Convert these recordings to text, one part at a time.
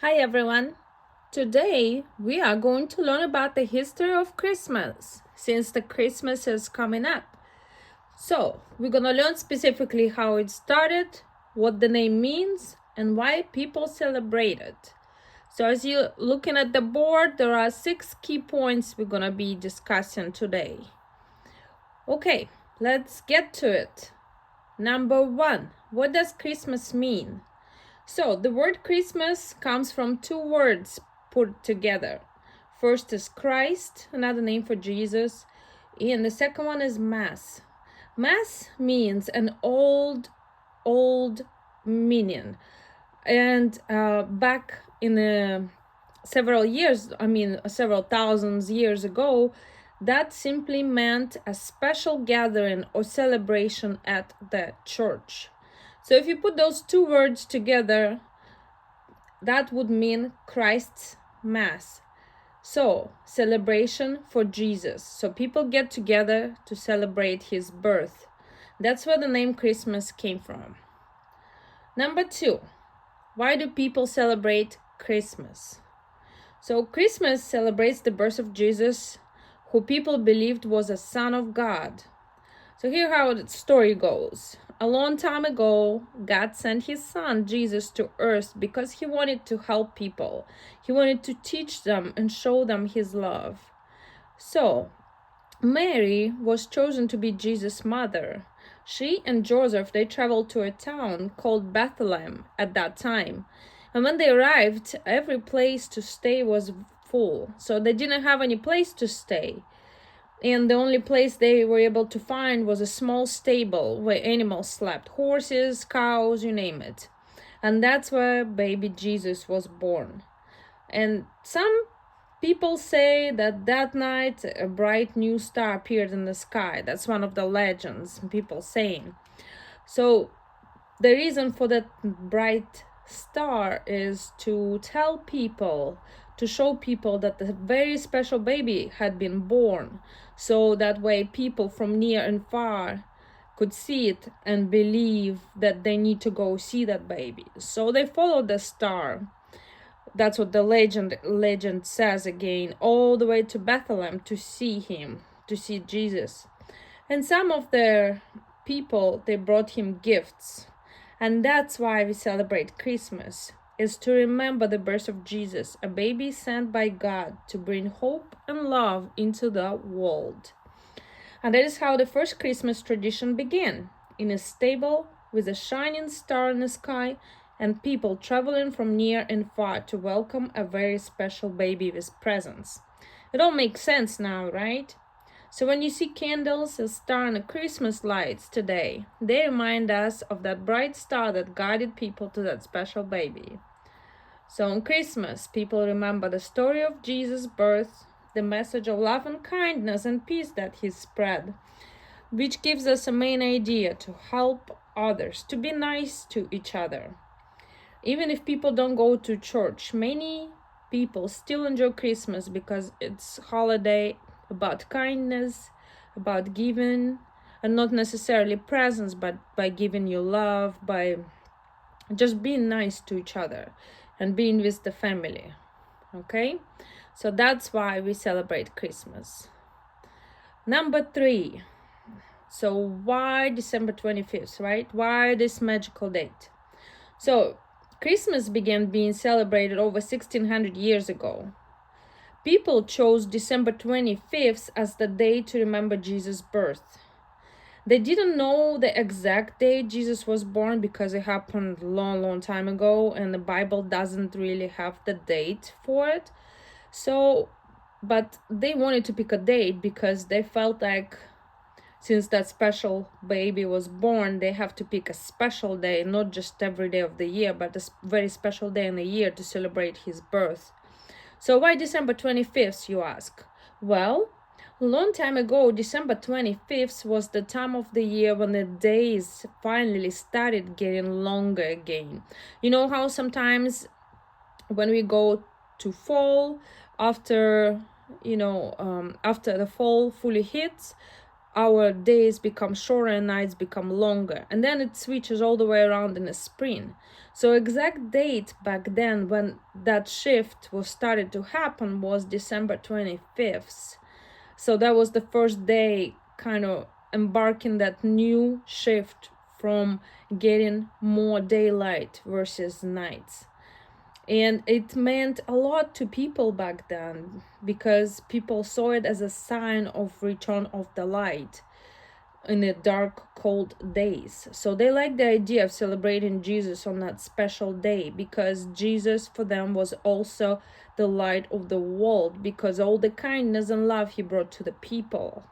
Hi everyone. Today we are going to learn about the history of Christmas since the Christmas is coming up. So, we're going to learn specifically how it started, what the name means, and why people celebrate it. So, as you're looking at the board, there are 6 key points we're going to be discussing today. Okay, let's get to it. Number 1, what does Christmas mean? So, the word Christmas comes from 2 words put together. First is Christ, another name for Jesus, and the second one is Mass. Mass means an old meaning. And back in the several thousands years ago, that simply meant a special gathering or celebration at the church. So if you put those 2 words together, that would mean Christ's Mass. So, celebration for Jesus. So people get together to celebrate his birth. That's where the name Christmas came from. Number 2, why do people celebrate Christmas? So Christmas celebrates the birth of Jesus, who people believed was a son of God. So here how the story goes. A long time ago, God sent his son Jesus to earth because he wanted to help people. He wanted to teach them and show them his love. So Mary was chosen to be Jesus' mother. She and Joseph, they traveled to a town called Bethlehem at that time. And when they arrived, every place to stay was full. So they didn't have any place to stay. And the only place they were able to find was a small stable where animals slept, horses, cows, you name it. And that's where baby Jesus was born. And some people say that that night a bright new star appeared in the sky. That's one of the legends people saying. So the reason for that bright star is to tell people, to show people that the very special baby had been born, so that way people from near and far could see it and believe that they need to go see that baby. So they followed the star. That's what the legend says again, all the way to Bethlehem to see him, to see Jesus. And some of their people, they brought him gifts. And that's why we celebrate Christmas, is to remember the birth of Jesus, a baby sent by God to bring hope and love into the world. And that is how the first Christmas tradition began, in a stable with a shining star in the sky and people traveling from near and far to welcome a very special baby with presents. It all makes sense now, right? So when you see candles, a star, and Christmas lights today, they remind us of that bright star that guided people to that special baby. So on Christmas, people remember the story of Jesus' birth, the message of love and kindness and peace that he spread, which gives us a main idea to help others, to be nice to each other. Even if people don't go to church, many people still enjoy Christmas because it's a holiday about kindness, about giving, and not necessarily presents, but by giving you love, by just being nice to each other and being with the family. Okay? So that's why we celebrate Christmas. Number 3. So why December 25th, right? Why this magical date? So Christmas began being celebrated over 1600 years ago. People chose December 25th as the day to remember Jesus' birth. They didn't know the exact date Jesus was born because it happened a long time ago and the Bible doesn't really have the date for it. So, but they wanted to pick a date because they felt like since that special baby was born, they have to pick a special day, not just every day of the year, but a very special day in the year to celebrate his birth. So why December 25th, you ask? Well, a long time ago, December 25th was the time of the year when the days finally started getting longer again. You know how sometimes when we go to fall, after the fall fully hits, our days become shorter and nights become longer, and then it switches all the way around in the spring. So exact date back then when that shift was started to happen was December 25th. So that was the first day kind of embarking that new shift from getting more daylight versus nights. And it meant a lot to people back then because people saw it as a sign of return of the light in the dark, cold days. So they liked the idea of celebrating Jesus on that special day because Jesus for them was also the light of the world, because all the kindness and love he brought to the people.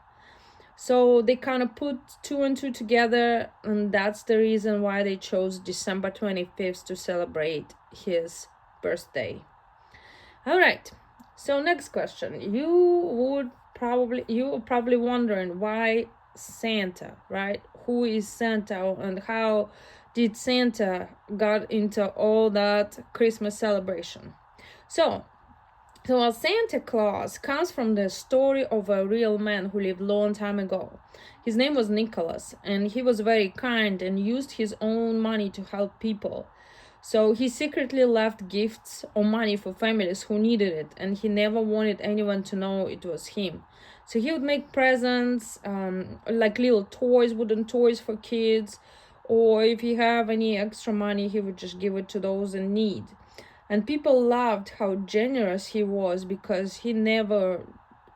So they kind of put two and two together, and that's the reason why they chose December 25th to celebrate his birthday. All right, so next question. You were probably wondering why Santa, right? Who is Santa and how did Santa got into all that Christmas celebration? So Santa Claus comes from the story of a real man who lived a long time ago. His name was Nicholas, and he was very kind and used his own money to help people. So he secretly left gifts or money for families who needed it, and he never wanted anyone to know it was him. So he would make presents, like little toys, wooden toys for kids, or if he have any extra money, he would just give it to those in need. And people loved how generous he was because he never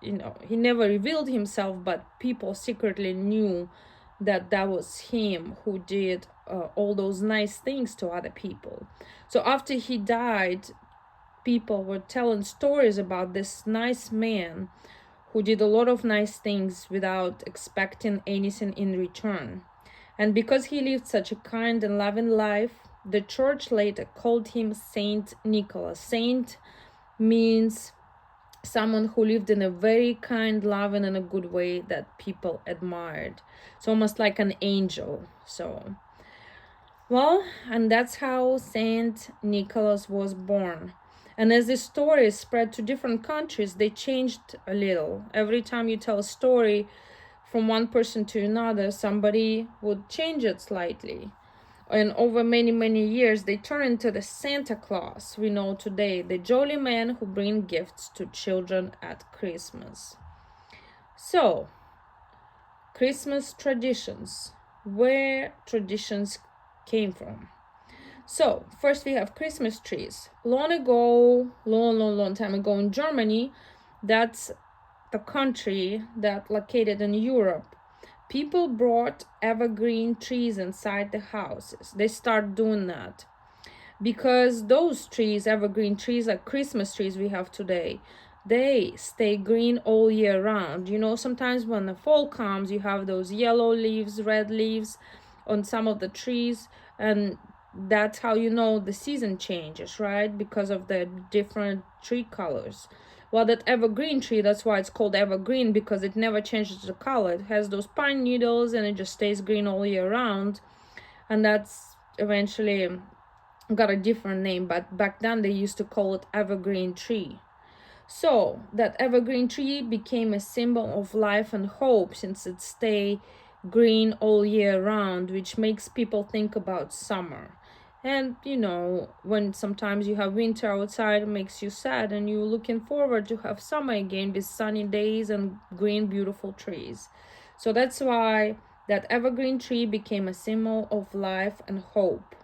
revealed himself, but people secretly knew that was him who did all those nice things to other people. So after he died, people were telling stories about this nice man who did a lot of nice things without expecting anything in return. And because he lived such a kind and loving life, the church later called him Saint Nicholas. Saint means someone who lived in a very kind, loving, and a good way that people admired. It's almost like an angel. And that's how Saint Nicholas was born. And as the story spread to different countries, they changed a little. Every time you tell a story from one person to another, somebody would change it slightly. And over many, many years, they turned into the Santa Claus we know today, the jolly man who brings gifts to children at Christmas. So, Christmas traditions, where traditions came from. So, first we have Christmas trees. Long time ago in Germany, that's the country that located in Europe. People brought evergreen trees inside the houses. They start doing that because those trees, evergreen trees, like Christmas trees we have today, they stay green all year round. You know, sometimes when the fall comes, you have those yellow leaves, red leaves on some of the trees, and that's how you know the season changes, right? Because of the different tree colors. Well, that evergreen tree, that's why it's called evergreen, because it never changes the color. It has those pine needles and it just stays green all year round. And that's eventually got a different name, but back then they used to call it evergreen tree. So that evergreen tree became a symbol of life and hope since it stays green all year round, which makes people think about summer. And you know, when sometimes you have winter outside, it makes you sad and you're looking forward to have summer again with sunny days and green beautiful trees. So that's why that evergreen tree became a symbol of life and hope.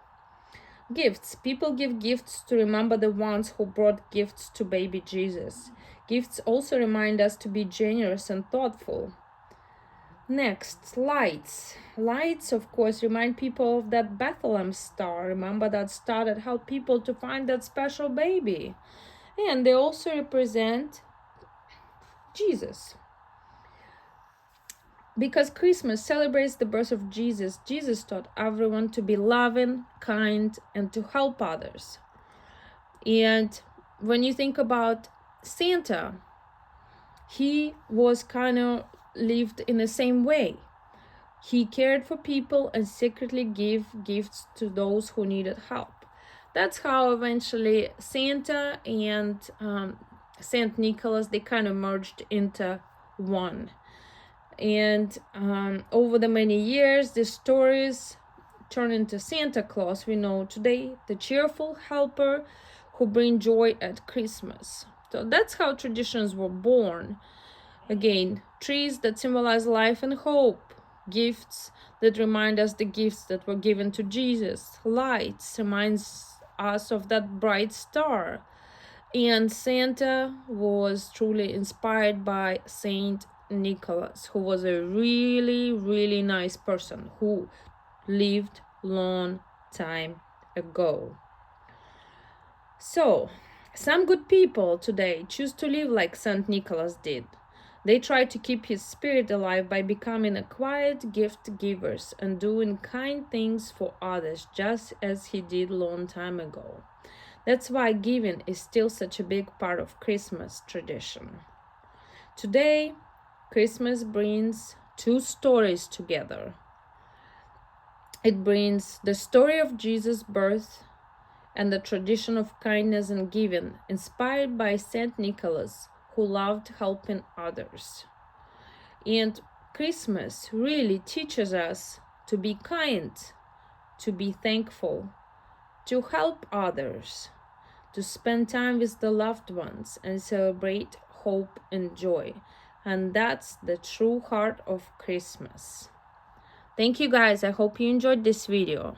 Gifts. People give gifts to remember the ones who brought gifts to baby Jesus. Gifts also remind us to be generous and thoughtful. Next, lights. Lights, of course, remind people of that Bethlehem star. Remember that star that helped people to find that special baby. And they also represent Jesus. Because Christmas celebrates the birth of Jesus, Jesus taught everyone to be loving, kind, and to help others. And when you think about Santa, he was kind of lived in the same way. He cared for people and secretly gave gifts to those who needed help. That's how eventually Santa and Saint Nicholas, they kind of merged into one. And over the many years, the stories turn into Santa Claus we know today, the cheerful helper who brings joy at Christmas. So that's how traditions were born. Again, trees that symbolize life and hope, gifts that remind us the gifts that were given to Jesus, lights reminds us of that bright star. And Santa was truly inspired by Saint Nicholas, who was a really, really nice person who lived long time ago. So, some good people today choose to live like Saint Nicholas did. They try to keep his spirit alive by becoming a quiet gift givers and doing kind things for others, just as he did long time ago. That's why giving is still such a big part of Christmas tradition. Today, Christmas brings two stories together. It brings the story of Jesus' birth and the tradition of kindness and giving, inspired by Saint Nicholas, who loved helping others. And Christmas really teaches us to be kind, to be thankful, to help others, to spend time with the loved ones and celebrate hope and joy. And that's the true heart of Christmas. Thank you guys. I hope you enjoyed this video.